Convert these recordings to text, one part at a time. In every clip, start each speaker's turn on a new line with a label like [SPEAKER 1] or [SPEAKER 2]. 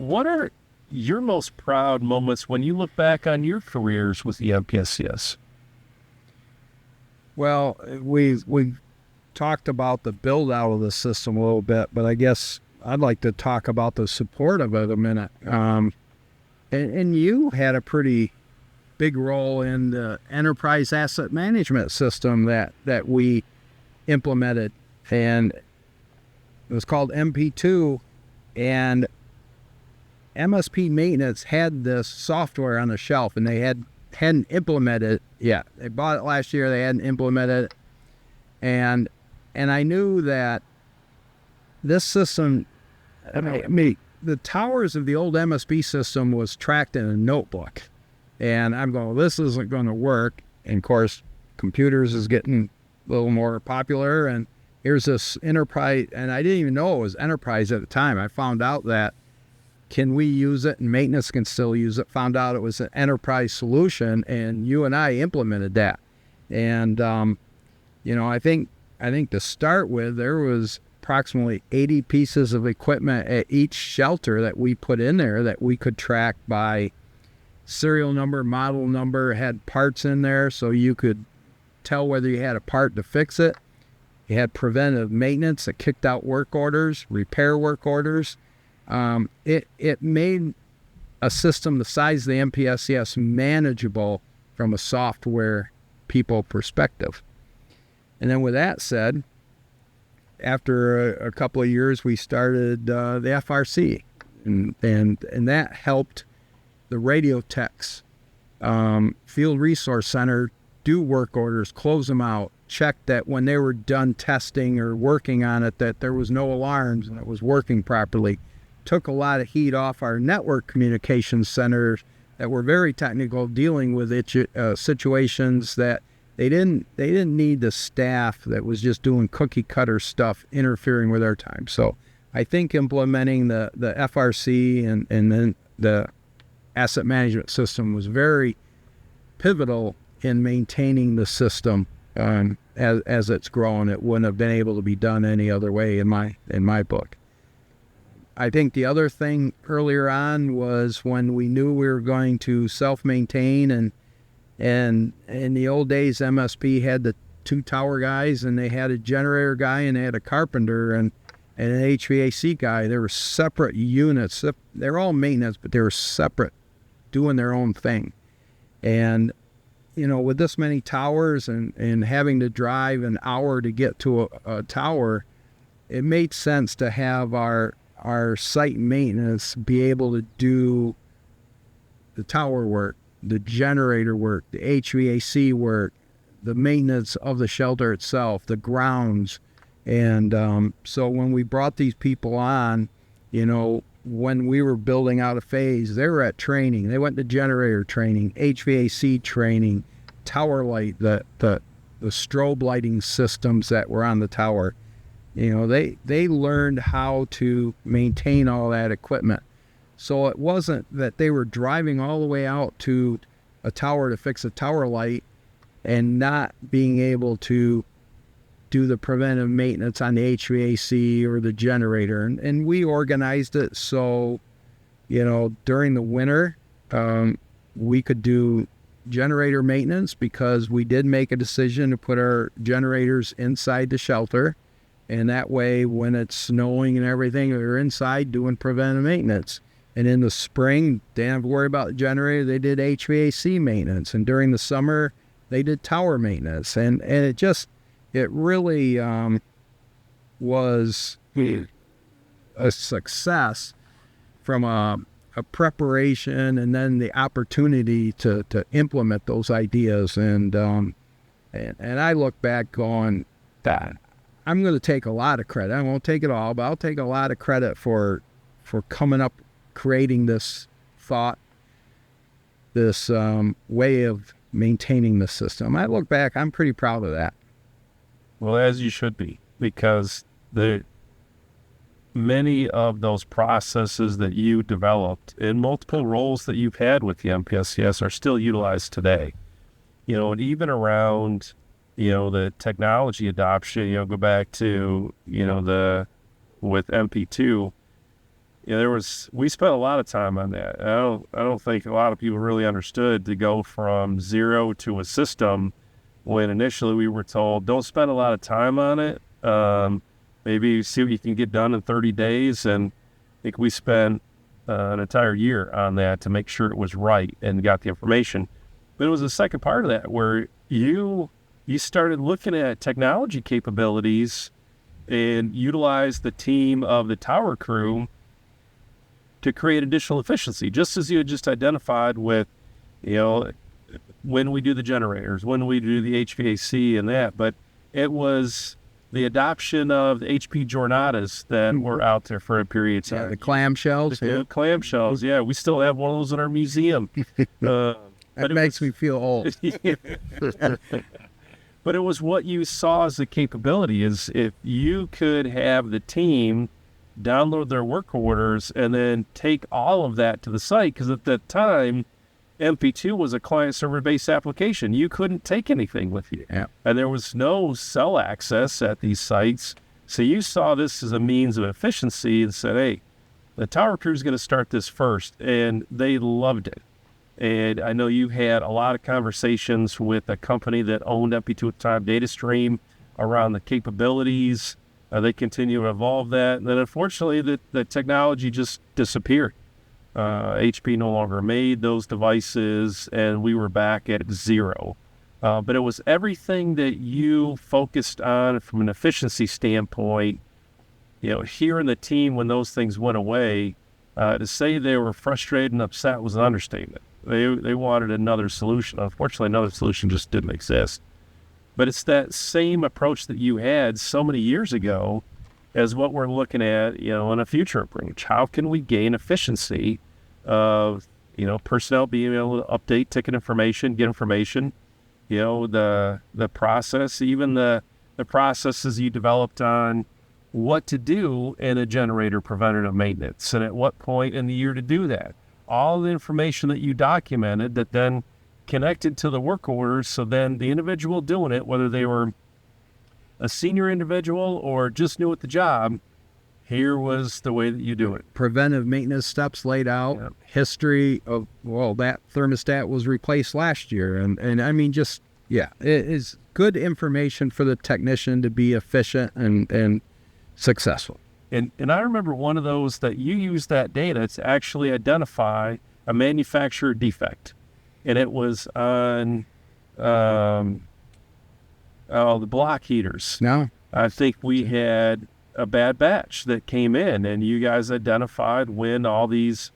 [SPEAKER 1] What are your most proud moments when you look back on your careers with the MPSCS?
[SPEAKER 2] Well, we've talked about the build out of the system a little bit, but I guess I'd like to talk about the support of it a minute. And you had a pretty big role in the enterprise asset management system that we implemented, and it was called MP2, and MSP Maintenance had this software on the shelf, and they hadn't implemented it yet. They bought it last year. They hadn't implemented it, and I knew that this system, the towers of the old MSP system was tracked in a notebook, and I'm going, well, this isn't going to work. And of course, computers is getting a little more popular, and here's this enterprise, and I didn't even know it was enterprise at the time. I found out that can we use it, and maintenance can still use it. Found out it was an enterprise solution, and you and I implemented that. And I think to start with, there was approximately 80 pieces of equipment at each shelter that we put in there that we could track by serial number, model number, had parts in there so you could tell whether you had a part to fix it. You had preventive maintenance that kicked out work orders, repair work orders. It made a system the size of the MPSCS manageable from a software people perspective. And then with that said, after a couple of years, we started the FRC, and that helped the radio techs, field resource center, do work orders, close them out, check that when they were done testing or working on it, that there was no alarms and it was working properly. Took a lot of heat off our network communications centers that were very technical, dealing with situations that they didn't need the staff that was just doing cookie cutter stuff interfering with their time. So I think implementing the FRC and then the asset management system was very pivotal in maintaining the system as it's grown. It wouldn't have been able to be done any other way in my book. I think the other thing earlier on was when we knew we were going to self-maintain, and in the old days, MSP had the 2 tower guys, and they had a generator guy, and they had a carpenter and an HVAC guy. They were separate units. They're all maintenance, but they were separate, doing their own thing. And with this many towers and having to drive an hour to get to a tower, it made sense to have our site maintenance be able to do the tower work, the generator work, the HVAC work, the maintenance of the shelter itself, the grounds. And so when we brought these people on, when we were building out a phase, they were at training. They went to generator training, HVAC training, tower light, the strobe lighting systems that were on the tower. They learned how to maintain all that equipment. So it wasn't that they were driving all the way out to a tower to fix a tower light and not being able to do the preventive maintenance on the HVAC or the generator. And we organized it so, during the winter, we could do generator maintenance, because we did make a decision to put our generators inside the shelter. And that way, when it's snowing and everything, they're inside doing preventive maintenance. And in the spring, they didn't have to worry about the generator. They did HVAC maintenance. And during the summer, they did tower maintenance. And it really was a success from a preparation and then the opportunity to implement those ideas. And I look back going, that I'm going to take a lot of credit. I won't take it all, but I'll take a lot of credit for coming up, creating this thought, this way of maintaining the system. I look back, I'm pretty proud of that.
[SPEAKER 1] Well, as you should be, because many of those processes that you developed in multiple roles that you've had with the MPSCS are still utilized today. And even around the technology adoption, go back to, with MP2, we spent a lot of time on that. I don't think a lot of people really understood to go from zero to a system when initially we were told, don't spend a lot of time on it. Maybe see what you can get done in 30 days. And I think we spent an entire year on that to make sure it was right and got the information. But it was the second part of that where you started looking at technology capabilities and utilized the team of the tower crew to create additional efficiency, just as you had just identified with, when we do the generators, when we do the HVAC and that. But it was the adoption of the HP Jornadas that were out there for a period of time.
[SPEAKER 2] Yeah, the clamshells.
[SPEAKER 1] The clamshells, yeah. We still have one of those in our museum.
[SPEAKER 2] That makes me feel old.
[SPEAKER 1] But it was what you saw as the capability is if you could have the team download their work orders and then take all of that to the site, because at that time, MP2 was a client-server-based application. You couldn't take anything with you.
[SPEAKER 2] Yeah.
[SPEAKER 1] And there was no cell access at these sites. So you saw this as a means of efficiency and said, hey, the tower crew is going to start this first. And they loved it. And I know you had a lot of conversations with a company that owned MP2 at the time, DataStream, around the capabilities. They continue to evolve that. And then unfortunately, the technology just disappeared. HP no longer made those devices, and we were back at zero. But it was everything that you focused on from an efficiency standpoint. Hearing the team when those things went away, to say they were frustrated and upset was an understatement. They wanted another solution. Unfortunately, another solution just didn't exist. But it's that same approach that you had so many years ago as what we're looking at, in a future approach. How can we gain efficiency of, personnel being able to update ticket information, get information, the process, even the processes you developed on what to do in a generator preventative maintenance and at what point in the year to do that. All the information that you documented that then connected to the work orders, so then the individual doing it, whether they were a senior individual or just new at the job, here was the way that you do it.
[SPEAKER 2] Preventive maintenance steps laid out,
[SPEAKER 1] Yeah.
[SPEAKER 2] History of, that thermostat was replaced last year. And I mean, it is good information for the technician to be efficient and successful.
[SPEAKER 1] And I remember one of those that you used that data to actually identify a manufacturer defect. And it was on the block heaters.
[SPEAKER 2] No.
[SPEAKER 1] I think we had a bad batch that came in, and you guys identified when all these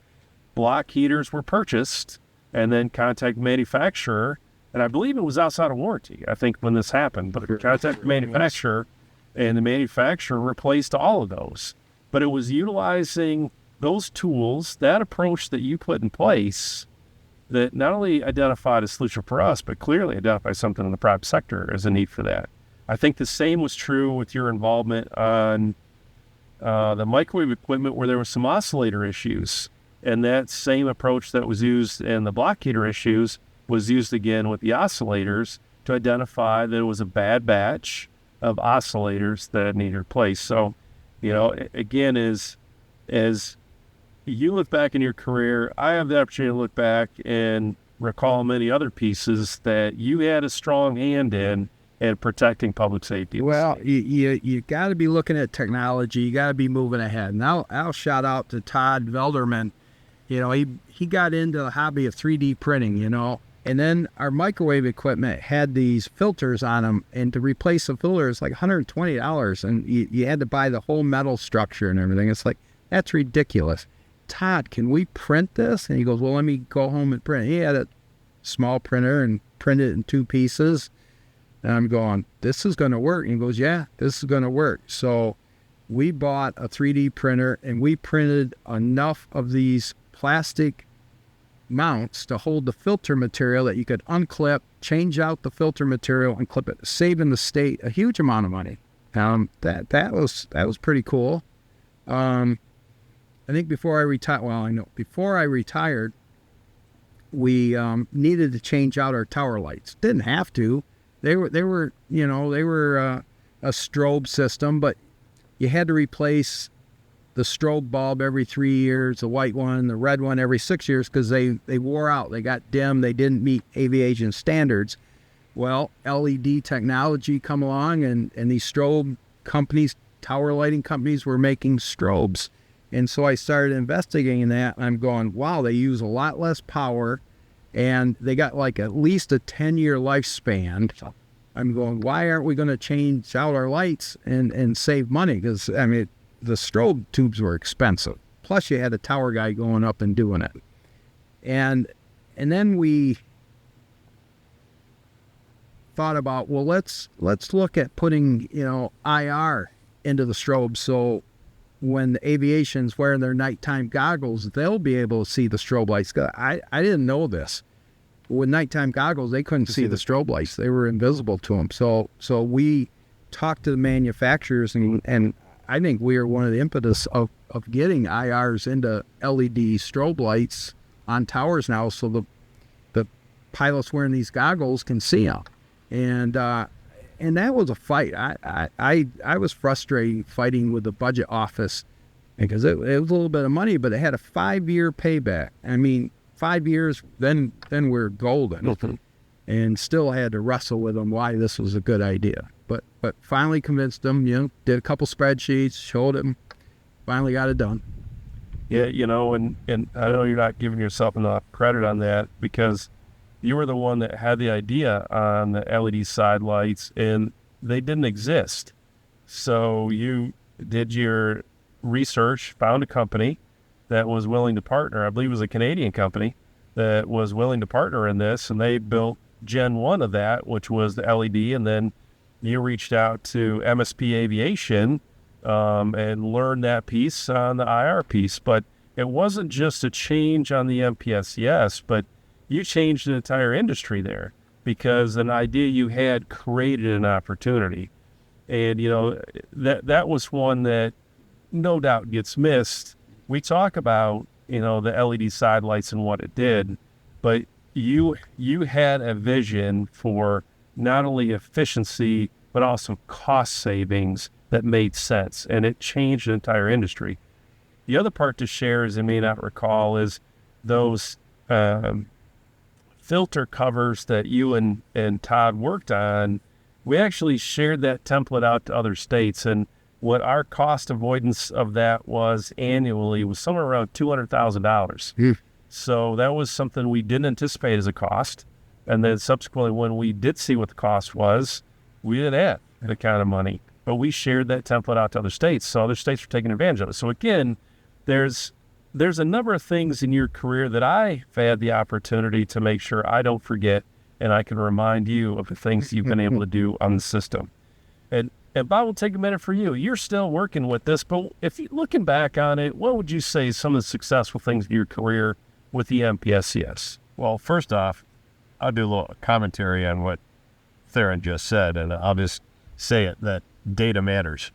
[SPEAKER 1] block heaters were purchased and then contact manufacturer. And I believe it was outside of warranty, I think, when this happened. But contact the manufacturer, and the manufacturer replaced all of those. But it was utilizing those tools, that approach that you put in place, that not only identified a solution for us, but clearly identified something in the private sector as a need for that. I think the same was true with your involvement on the microwave equipment where there were some oscillator issues. And that same approach that was used in the block heater issues was used again with the oscillators to identify that it was a bad batch of oscillators that needed replaced. So, again, as you look back in your career, I have the opportunity to look back and recall many other pieces that you had a strong hand in protecting public safety.
[SPEAKER 2] Well, you got to be looking at technology. You got to be moving ahead. And I'll shout out to Todd Velderman. He got into the hobby of 3D printing, and then our microwave equipment had these filters on them, and to replace the filter is like $120, and you had to buy the whole metal structure and everything. It's like, that's ridiculous. Todd, can we print this? And he goes, well, let me go home and print it. He had a small printer and printed it in 2 pieces. And I'm going, this is going to work. And he goes, yeah, this is going to work. So we bought a 3D printer, and we printed enough of these plastic mounts to hold the filter material that you could unclip, change out the filter material, and clip it, saving the state a huge amount of money. That was pretty cool. I think before I retired, we needed to change out our tower lights. Didn't have to. They were a strobe system, but you had to replace strobe bulb every 3 years, the white one, the red one every 6 years, because they wore out. They got dim. They didn't meet aviation standards. Well, LED technology come along, and these strobe companies, tower lighting companies, were making strobes. And so I started investigating that, and I'm going, wow, they use a lot less power, and they got like at least a 10-year lifespan. I'm going, why aren't we going to change out our lights and save money? Because, I mean, the strobe tubes were expensive. Plus, you had a tower guy going up and doing it. And then we thought about, well, let's look at putting, IR into the strobe, so when the aviation's wearing their nighttime goggles, they'll be able to see the strobe lights. I didn't know this. With nighttime goggles, they couldn't see the strobe lights. They were invisible to them. So we talked to the manufacturers, and I think we are one of the impetus of getting IRs into LED strobe lights on towers now, so the pilots wearing these goggles can see them. And that was a fight. I was frustrated fighting with the budget office, because it was a little bit of money, but it had a 5-year payback. I mean, 5 years, then we're golden. And still had to wrestle with them why this was a good idea. But finally convinced them, did a couple spreadsheets, showed them, finally got it done.
[SPEAKER 1] Yeah, and I know you're not giving yourself enough credit on that, because you were the one that had the idea on the LED side lights, and they didn't exist. So you did your research, found a company that was willing to partner. I believe it was a Canadian company that was willing to partner in this, and they built Gen 1 of that, which was the LED, and then you reached out to MSP Aviation and learned that piece on the IR piece. But it wasn't just a change on the MPSCS, but you changed the entire industry there, because an idea you had created an opportunity. And, that was one that no doubt gets missed. We talk about, the LED side lights and what it did, but you had a vision for not only efficiency, but also cost savings that made sense, and it changed the entire industry. The other part to share, as you may not recall, is those filter covers that you and Todd worked on. We actually shared that template out to other states, and what our cost avoidance of that was annually was somewhere around $200,000. So that was something we didn't anticipate as a cost. And then subsequently, when we did see what the cost was, we didn't add the kind of money. But we shared that template out to other states, so other states were taking advantage of it. So again, there's a number of things in your career that I've had the opportunity to make sure I don't forget, and I can remind you of the things you've been able to do on the system. And Bob, will take a minute for you. You're still working with this, but if you're looking back on it, what would you say some of the successful things in your career with the MPSCS?
[SPEAKER 3] Well, first off, I'll do a little commentary on what Theron just said, and I'll just say it, that data matters.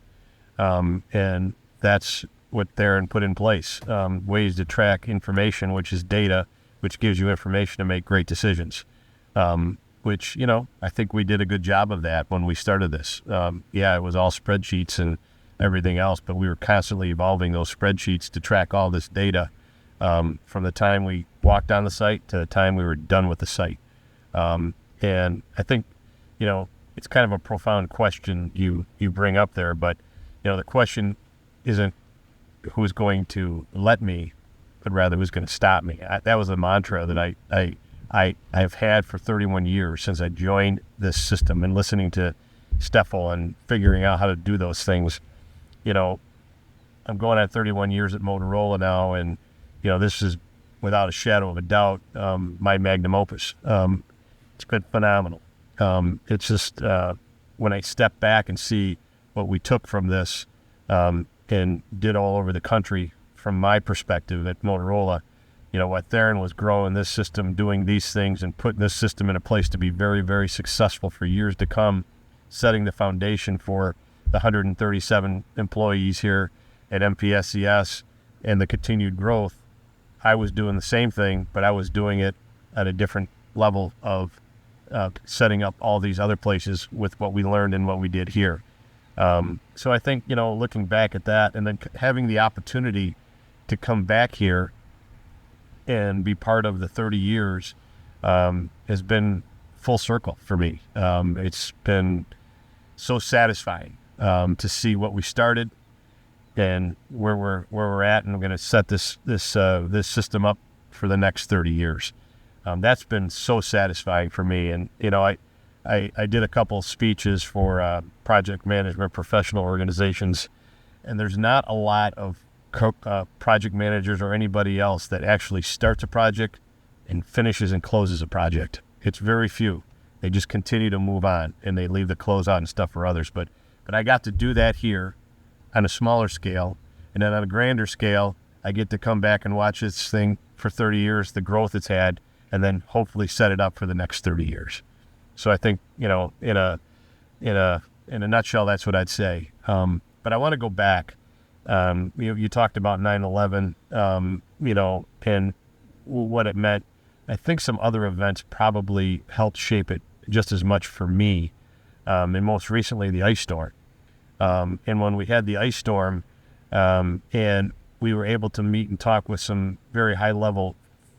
[SPEAKER 3] And that's what Theron put in place, ways to track information, which is data, which gives you information to make great decisions. Which, I think we did a good job of that when we started this. It was all spreadsheets and everything else, but we were constantly evolving those spreadsheets to track all this data from the time we walked on the site to the time we were done with the site. And I think, it's kind of a profound question you bring up there, but, the question isn't who's going to let me, but rather who's going to stop me. That was a mantra that I've had for 31 years since I joined this system, and listening to Steffel and figuring out how to do those things. I'm going on 31 years at Motorola now, and, this is without a shadow of a doubt my magnum opus. It's been phenomenal. It's just when I step back and see what we took from this and did all over the country from my perspective at Motorola, what Theron was growing this system, doing these things, and putting this system in a place to be very, very successful for years to come, setting the foundation for the 137 employees here at MPSCS and the continued growth. I was doing the same thing, but I was doing it at a different level of setting up all these other places with what we learned and what we did here. So I think, looking back at that and then having the opportunity to come back here and be part of the 30 years has been full circle for me. It's been so satisfying to see what we started and where we're at, and we're going to set this system up for the next 30 years. That's been so satisfying for me. And I did a couple speeches for project management professional organizations, and there's not a lot of project managers or anybody else that actually starts a project and finishes and closes a project. It's very few. They just continue to move on, and they leave the close out and stuff for others. But I got to do that here on a smaller scale, and then on a grander scale, I get to come back and watch this thing for 30 years, the growth it's had, and then hopefully set it up for the next 30 years. So I think, in a nutshell, that's what I'd say. But I want to go back. You talked about 9/11, and what it meant. I think some other events probably helped shape it just as much for me, and most recently the ice storm. And when we had the ice storm, and we were able to meet and talk with some very high-level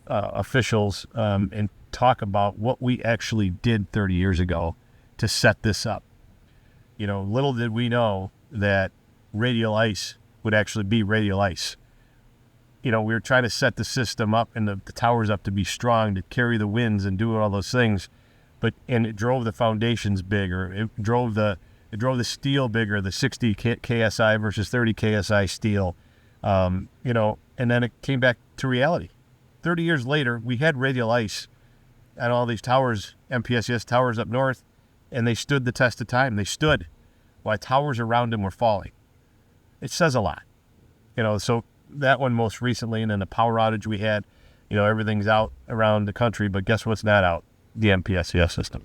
[SPEAKER 3] officials and talk about what we actually did 30 years ago to set this up. Little did we know that radial ice would actually be radial ice. We were trying to set the system up and the towers up to be strong, to carry the winds and do all those things, and it drove the foundations bigger. It drove the steel bigger, the 60 KSI versus 30 KSI steel, and then it came back to reality. 30 years later, we had radial ice on all these towers, MPSCS towers up north, and they stood the test of time. They stood while towers around them were falling. It says a lot, so that one most recently, and then the power outage we had, everything's out around the country, but guess what's not out? The MPSCS system.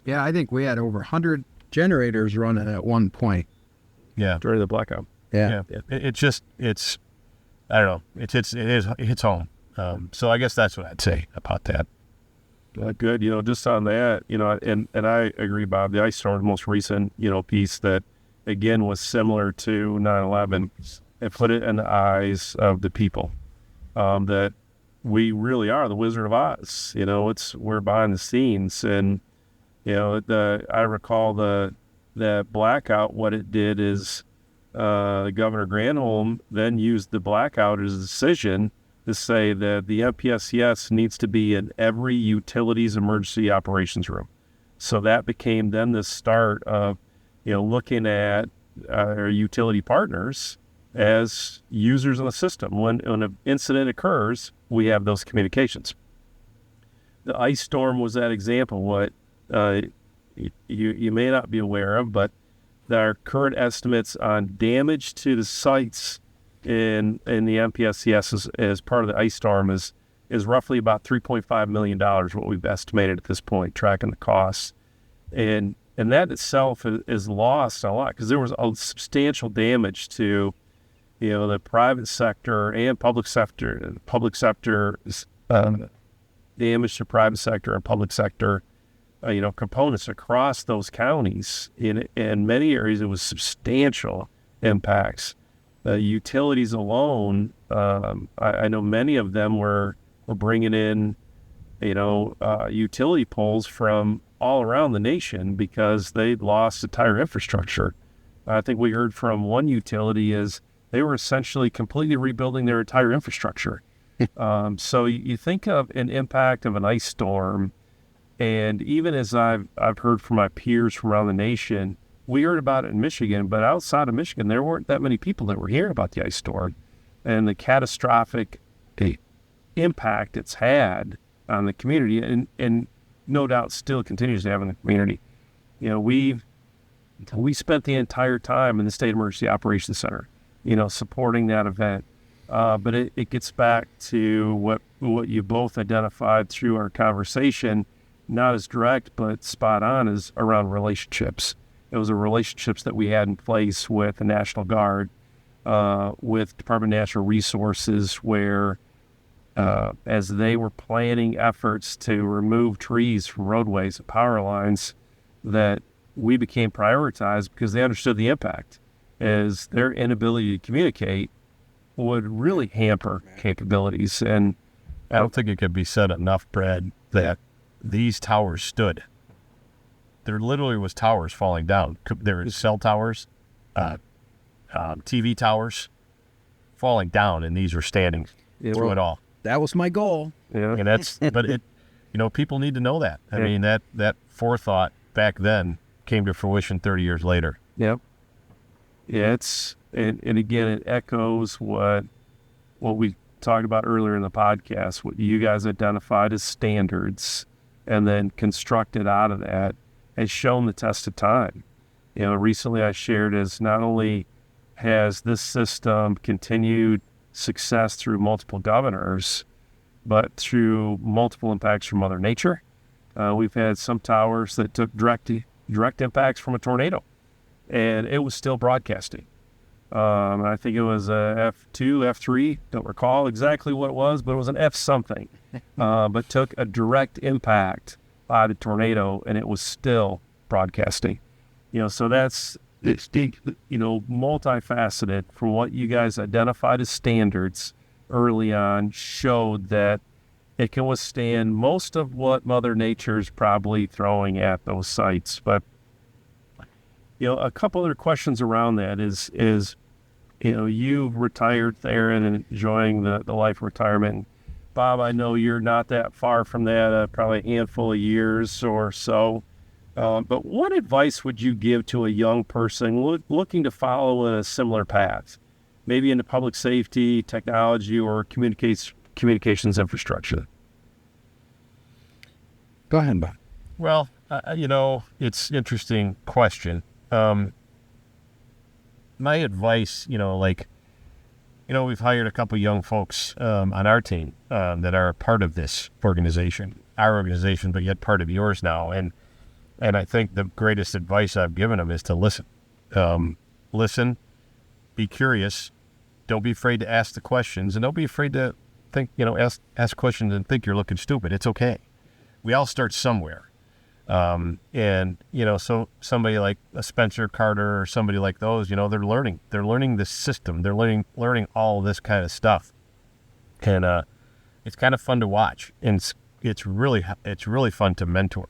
[SPEAKER 2] Yeah, I think we had over 100 generators running at one point.
[SPEAKER 3] Yeah.
[SPEAKER 1] During the blackout.
[SPEAKER 2] Yeah.
[SPEAKER 3] It's I don't know. It hits home. So I guess that's what I'd say about that.
[SPEAKER 1] Good. Just on that, and I agree, Bob, the ice storm, most recent, piece that, again, was similar to 9/11. It put it in the eyes of the people that we really are the Wizard of Oz. We're behind the scenes. And, I recall the blackout, what it did is Governor Granholm then used the blackout as a decision to say that the MPSCS needs to be in every utilities emergency operations room. So that became then the start of, looking at our utility partners as users of the system. When an incident occurs, we have those communications. The ice storm was that example. What you may not be aware of, but our current estimates on damage to the sites in the MPSCS as part of the ice storm is roughly about $3.5 million, what we've estimated at this point, tracking the costs. And that itself is lost a lot because there was a substantial damage to the private sector and public sector. Public sector damage to private sector and public sector components across those counties. In many areas, it was substantial impacts. Utilities alone, I know many of them were bringing in, utility poles from all around the nation because they'd lost entire infrastructure. I think we heard from one utility is they were essentially completely rebuilding their entire infrastructure. So you think of an impact of an ice storm, and even as I've heard from my peers from around the nation, we heard about it in Michigan, but outside of Michigan, there weren't that many people that were hearing about the ice storm and the catastrophic impact it's had on the community, and no doubt still continues to have in the community. We spent the entire time in the State Emergency Operations Center, supporting that event. But it gets back to what you both identified through our conversation, not as direct but spot on, is around relationships. It was the relationships that we had in place with the National Guard, with Department of Natural Resources, where as they were planning efforts to remove trees from roadways and power lines, that we became prioritized because they understood the impact, as their inability to communicate would really hamper capabilities. And
[SPEAKER 3] I don't think it could be said enough, Brad, that these towers stood. There literally was towers falling down. There were cell towers, TV towers falling down, and these were standing through it all.
[SPEAKER 2] That was my goal.
[SPEAKER 1] yeah,
[SPEAKER 3] And but it, people need to know that. I
[SPEAKER 1] Yeah.
[SPEAKER 3] mean, that forethought back then came to fruition 30 years later.
[SPEAKER 1] Yep. Yeah, and again, it echoes what we talked about earlier in the podcast, what you guys identified as standards and then constructed out of that has shown the test of time. Recently I shared as not only has this system continued success through multiple governors, but through multiple impacts from Mother Nature. We've had some towers that took direct impacts from a tornado, and it was still broadcasting. I think it was a F2, F3, don't recall exactly what it was, but it was an F something, but took a direct impact by the tornado, and it was still broadcasting. So it's multifaceted from what you guys identified as standards early on, showed that it can withstand most of what Mother Nature's probably throwing at those sites. But a couple other questions around that is you've retired, Theron, and enjoying the life of retirement. Bob, I know you're not that far from that, probably a handful of years or so. But what advice would you give to a young person looking to follow in a similar path, maybe into public safety, technology, or communications infrastructure?
[SPEAKER 2] Go ahead, Bob.
[SPEAKER 3] Well, it's an interesting question. My advice, we've hired a couple young folks on our team that are a part of this organization, but yet part of yours now. And I think the greatest advice I've given them is to listen. Listen, be curious, don't be afraid to ask the questions, and don't be afraid to think, ask questions and think you're looking stupid. It's okay. We all start somewhere. So somebody like a Spencer Carter or somebody like those, they're learning the system. They're learning all this kind of stuff. And, it's kind of fun to watch, and it's really fun to mentor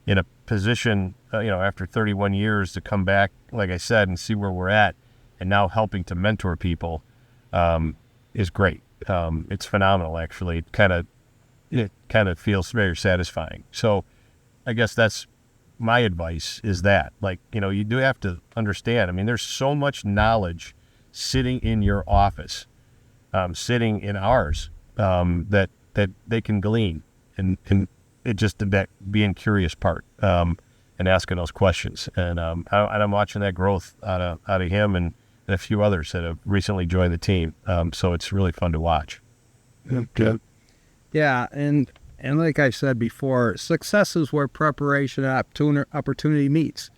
[SPEAKER 3] in a position, after 31 years to come back, like I said, and see where we're at, and now helping to mentor people, is great. It's phenomenal, actually. It kind of feels very satisfying. So I guess that's my advice, is that, you do have to understand. I mean, there's so much knowledge sitting in your office, sitting in ours, that they can glean, and it just that being curious part, and asking those questions. And I'm watching that growth out of him and a few others that have recently joined the team. So it's really fun to watch.
[SPEAKER 1] Good.
[SPEAKER 2] Yeah, and like I said before, success is where preparation and opportunity meets.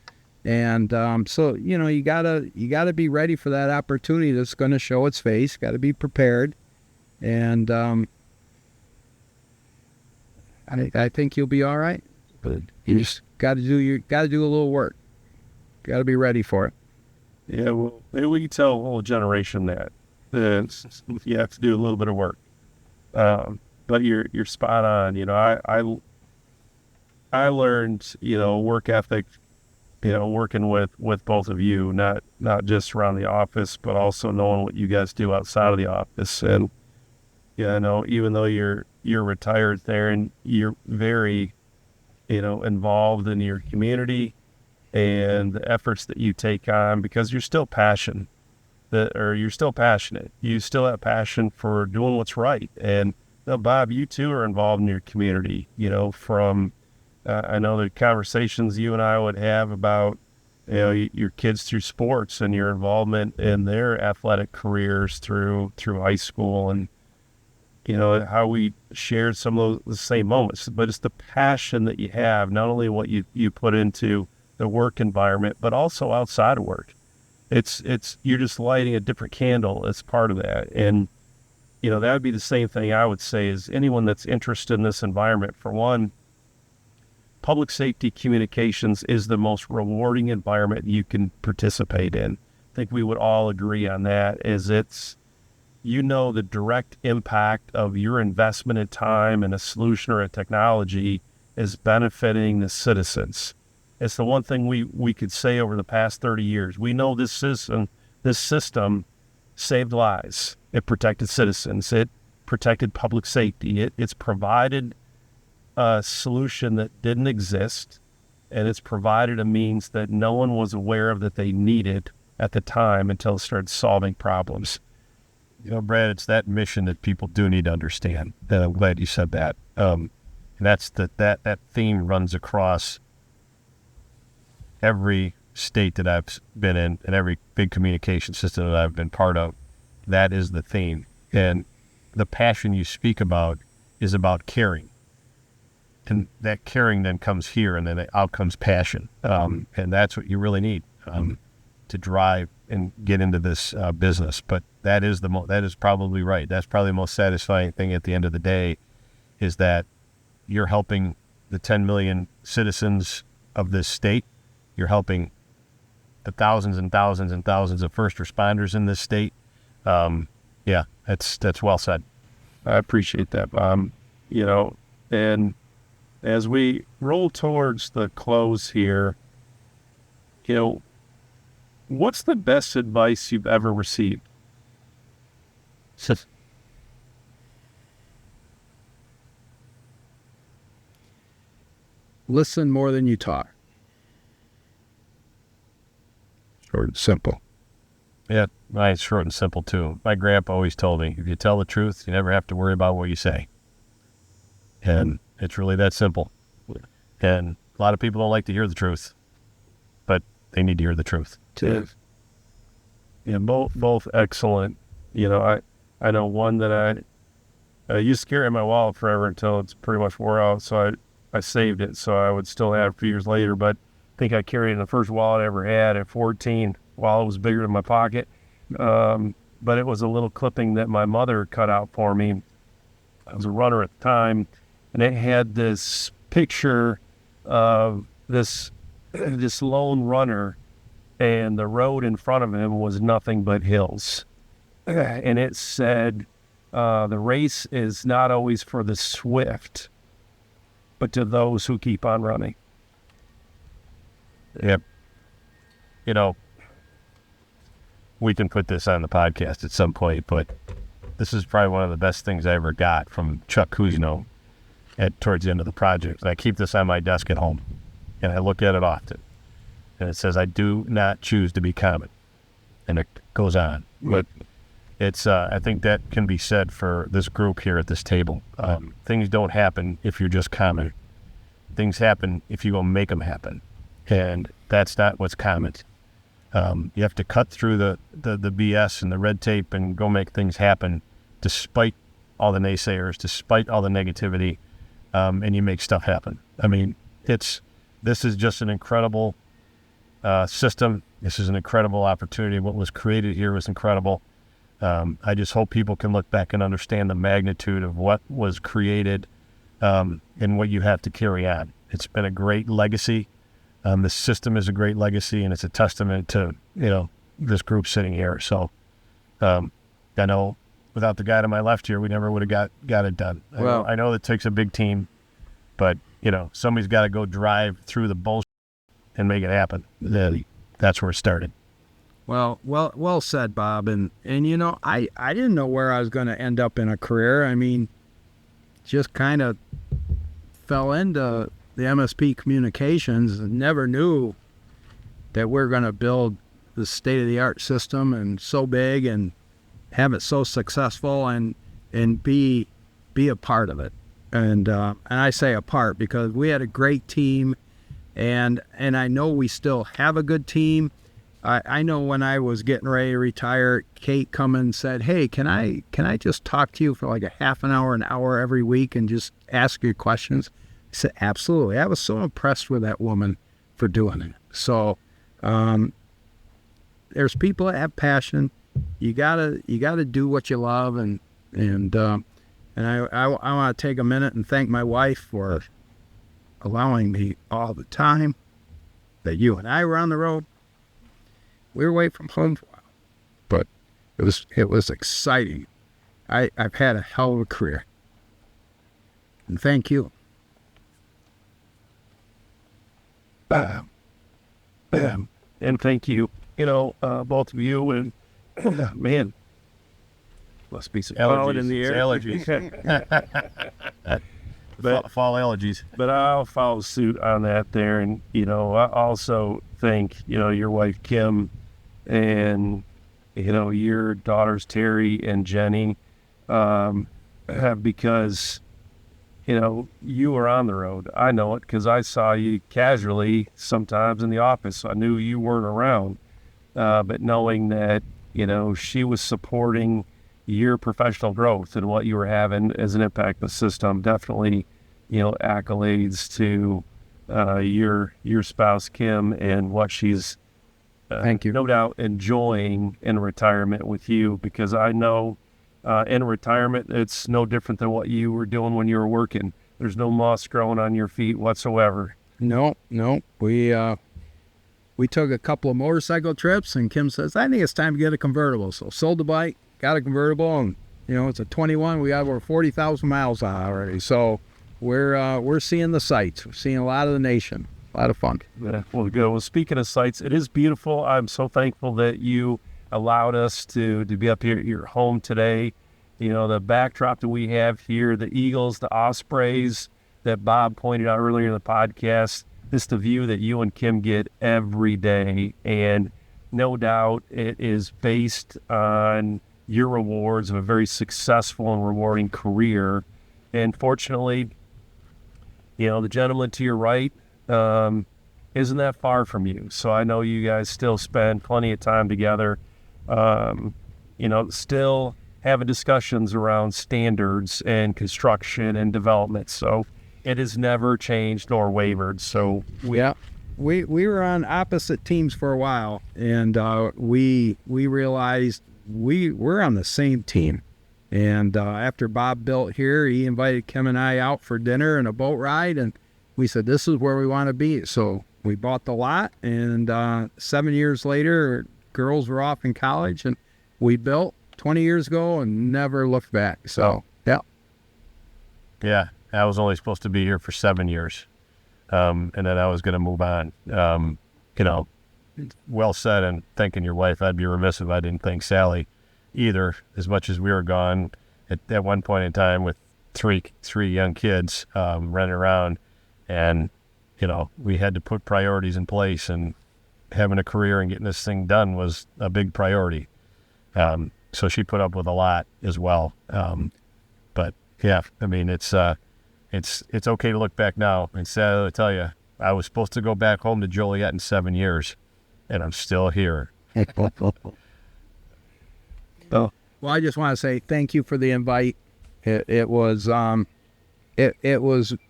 [SPEAKER 2] And so you gotta be ready for that opportunity that's going to show its face. Got to be prepared, and I think you'll be all right. But you just got to do a little work. Got to be ready for it.
[SPEAKER 1] Yeah, well, maybe we can tell a whole generation that you have to do a little bit of work. But you're spot on. I learned, work ethic, working with both of you, not just around the office, but also knowing what you guys do outside of the office. And even though you're retired there, and you're very, involved in your community and the efforts that you take on, because you're still passionate. You still have passion for doing what's right. And Bob, you too are involved in your community, from, I know the conversations you and I would have about, your kids through sports and your involvement in their athletic careers through high school, and, how we shared some of the same moments. But it's the passion that you have, not only what you put into the work environment, but also outside of work. It's you're just lighting a different candle as part of that. And that would be the same thing I would say is anyone that's interested in this environment, for one, public safety communications is the most rewarding environment you can participate in. I think we would all agree on that. The direct impact of your investment in time in a solution or a technology is benefiting the citizens. It's the one thing we could say over the past 30 years. We know this system saved lives. It protected citizens. It protected public safety. It's provided a solution that didn't exist, and it's provided a means that no one was aware of that they needed at the time until it started solving problems.
[SPEAKER 3] Brad, it's that mission that people do need to understand. And I'm glad you said that. And that's that theme runs across every state that I've been in and every big communication system that I've been part of. That is the theme. And the passion you speak about is about caring. And that caring then comes here, and then out comes passion. And that's what you really need to drive and get into this business. But that is probably right. That's probably the most satisfying thing at the end of the day, is that you're helping the 10 million citizens of this state. You're helping the thousands and thousands and thousands of first responders in this state. That's well said.
[SPEAKER 1] I appreciate that, Bob. And as we roll towards the close here, what's the best advice you've ever received?
[SPEAKER 2] Listen more than you talk. Short and simple.
[SPEAKER 3] Yeah, mine's short and simple too. My grandpa always told me, if you tell the truth, you never have to worry about what you say. And it's really that simple. And a lot of people don't like to hear the truth, but they need to hear the truth.
[SPEAKER 1] Yeah, both excellent. I know one that I used to carry in my wallet forever until it's pretty much wore out, so I saved it, so I would still have it a few years later. But I think I carried it in the first wallet I ever had at 14. Wallet was bigger than my pocket, but it was a little clipping that my mother cut out for me. I was a runner at the time, and it had this picture of this lone runner, and the road in front of him was nothing but hills. And it said, the race is not always for the swift, but to those who keep on running.
[SPEAKER 3] Yep. We can put this on the podcast at some point, but this is probably one of the best things I ever got from Chuck Kuzno towards the end of the project. And I keep this on my desk at home, and I look at it often. And it says, I do not choose to be common. And it goes on. But it's I think that can be said for this group here at this table. Things don't happen if you're just common. Things happen if you go make them happen. And that's not what's common. You have to cut through the BS and the red tape and go make things happen despite all the naysayers, despite all the negativity, and you make stuff happen. I mean, this is just an incredible system. This is an incredible opportunity. What was created here was incredible. I just hope people can look back and understand the magnitude of what was created and what you have to carry on. It's been a great legacy. The system is a great legacy, and it's a testament to, this group sitting here. So I know without the guy to my left here, we never would have got it done. I know it takes a big team, but, somebody's got to go drive through the bullshit and make it happen. That's where it started.
[SPEAKER 2] Well said, Bob. And I didn't know where I was going to end up in a career. I mean, just kind of fell into the MSP communications and never knew that we're going to build the state-of-the-art system and so big and have it so successful and be a part of it. And I say a part because we had a great team, and I know we still have a good team. I know when I was getting ready to retire, Kate come and said, hey, can I just talk to you for like a half an hour every week and just ask you questions? I said, absolutely. I was so impressed with that woman for doing it. So there's people that have passion. You gotta do what you love, and I want to take a minute and thank my wife for allowing me all the time that you and I were on the road. We were away from home for a while, but it was exciting. I've had a hell of a career, and thank you.
[SPEAKER 1] Bam. Bam. And thank you, both of you. And man, must be some pollen in the air.
[SPEAKER 3] Allergies. Fall allergies.
[SPEAKER 1] But I'll follow suit on that there. And, I also think, your wife, Kim, and, your daughters, Terry and Jenny, because, you were on the road. I know it because I saw you casually sometimes in the office. I knew you weren't around. But knowing that, she was supporting your professional growth and what you were having as an impact in the system, definitely, accolades to your spouse, Kim, and what she's
[SPEAKER 2] Thank you.
[SPEAKER 1] no doubt enjoying in retirement with you, because I know in retirement, it's no different than what you were doing when you were working. There's no moss growing on your feet whatsoever.
[SPEAKER 2] No. We took a couple of motorcycle trips, and Kim says, I think it's time to get a convertible. So sold the bike, got a convertible, and, it's a 21. We got over 40,000 miles on it already. So we're seeing the sights. We're seeing a lot of the nation. A lot of fun.
[SPEAKER 1] Yeah, well, good. Well, speaking of sights, it is beautiful. I'm so thankful that you allowed us to be up here at your home today. The backdrop that we have here, the eagles, the ospreys that Bob pointed out earlier in the podcast, it's the view that you and Kim get every day. And no doubt it is based on your rewards of a very successful and rewarding career. And fortunately, the gentleman to your right isn't that far from you. So I know you guys still spend plenty of time together, still having discussions around standards and construction and development. So it has never changed nor wavered. So
[SPEAKER 2] we were on opposite teams for a while, and we realized we're on the same team. And after Bob built here, he invited Kim and I out for dinner and a boat ride, and we said, this is where we want to be. So we bought the lot, and 7 years later, girls were off in college, and we built 20 years ago and never looked back. So, yeah.
[SPEAKER 3] Yeah, I was only supposed to be here for 7 years, and then I was going to move on. Well said, and thanking your wife. I'd be remiss if I didn't thank Sally either, as much as we were gone at one point in time with three young kids running around. And, we had to put priorities in place, and having a career and getting this thing done was a big priority. So she put up with a lot as well. But yeah, I mean, it's okay to look back now and say, I tell you, I was supposed to go back home to Joliet in 7 years, and I'm still here.
[SPEAKER 2] Well, I just want to say thank you for the invite. It was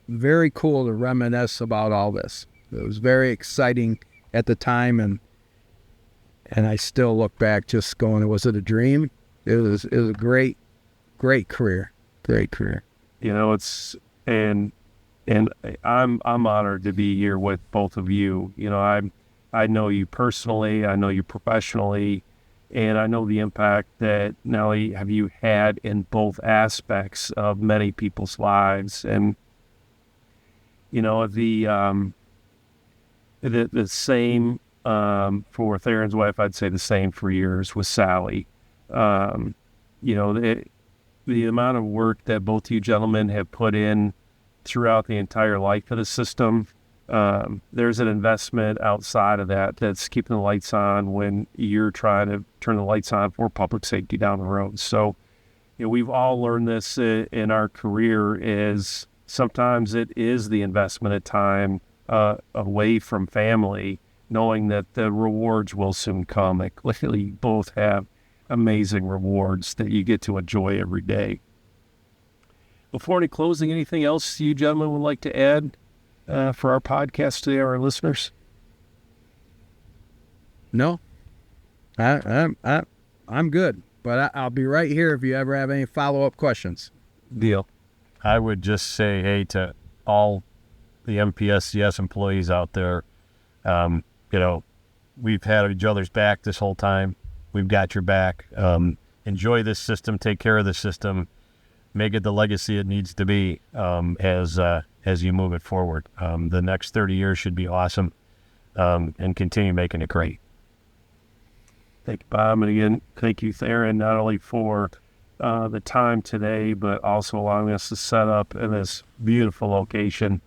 [SPEAKER 2] very cool to reminisce about all this. It was very exciting at the time, and I still look back just going, was it a dream? It was a great career. Great career.
[SPEAKER 1] And I'm honored to be here with both of you. I know you personally, I know you professionally, and I know the impact that not only have you had in both aspects of many people's lives. And, the same for Theron's wife, I'd say the same for yours with Sally. The amount of work that both you gentlemen have put in throughout the entire life of the system, there's an investment outside of that that's keeping the lights on when you're trying to turn the lights on for public safety down the road. So, we've all learned this in our career, is sometimes it is the investment of time away from family, knowing that the rewards will soon come. Like, clearly you both have amazing rewards that you get to enjoy every day. Before any closing, anything else you gentlemen would like to add for our podcast today, our listeners?
[SPEAKER 2] No, I'm good, but I'll be right here if you ever have any follow-up questions.
[SPEAKER 1] Deal.
[SPEAKER 3] I would just say, hey, to all the MPSCS employees out there, we've had each other's back this whole time. We've got your back. Enjoy this system. Take care of the system. Make it the legacy it needs to be as you move it forward. The next 30 years should be awesome, and continue making it great.
[SPEAKER 1] Thank you, Bob. And again, thank you, Theron, not only for the time today, but also allowing us to set up in this beautiful location.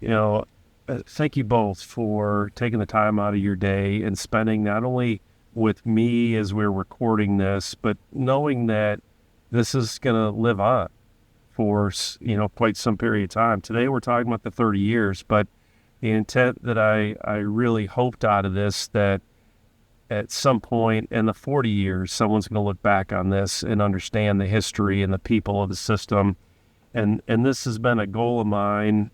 [SPEAKER 1] Thank you both for taking the time out of your day and spending not only with me as we're recording this, but knowing that this is going to live on for, quite some period of time. Today we're talking about the 30 years, but the intent that I really hoped out of this, that at some point in the 40 years, someone's going to look back on this and understand the history and the people of the system. And this has been a goal of mine,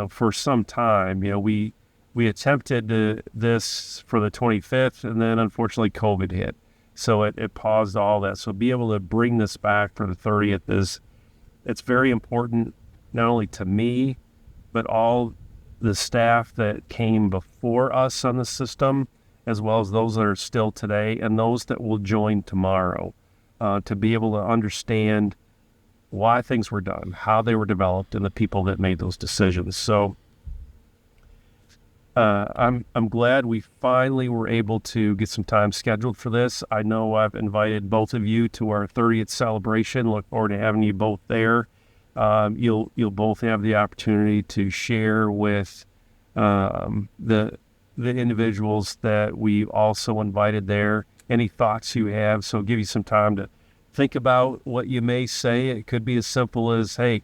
[SPEAKER 1] for some time. We attempted this for the 25th, and then unfortunately COVID hit. So it paused all that. So be able to bring this back for the 30th it's very important, not only to me, but all the staff that came before us on the system, as well as those that are still today and those that will join tomorrow, to be able to understand why things were done, how they were developed, and the people that made those decisions. So I'm glad we finally were able to get some time scheduled for this. I know I've invited both of you to our 30th celebration. Look forward to having you both there. You'll both have the opportunity to share with the individuals that we also invited there any thoughts you have. So give you some time to think about what you may say. It could be as simple as, hey,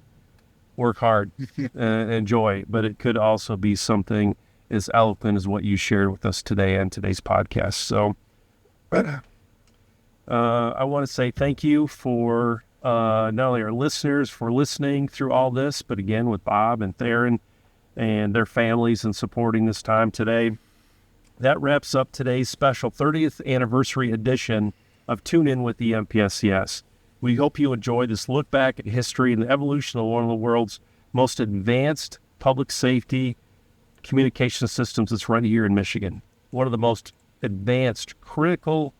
[SPEAKER 1] work hard, enjoy, but it could also be something as eloquent as what you shared with us today on today's podcast. So I want to say thank you for not only our listeners for listening through all this, but again with Bob and Theron and their families and supporting this time today. That wraps up today's special 30th anniversary edition of Tune In with the MPSCS. We hope you enjoy this look back at history and the evolution of one of the world's most advanced public safety communication systems that's right here in Michigan. One of the most advanced critical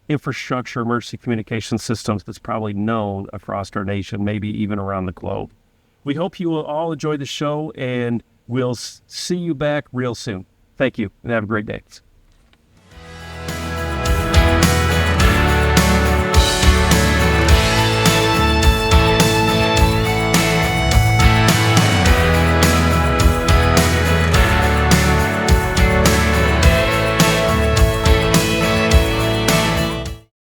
[SPEAKER 1] infrastructure emergency communication systems that's probably known across our nation, maybe even around the globe. We hope you will all enjoy the show, and we'll see you back real soon. Thank you, and have a great day.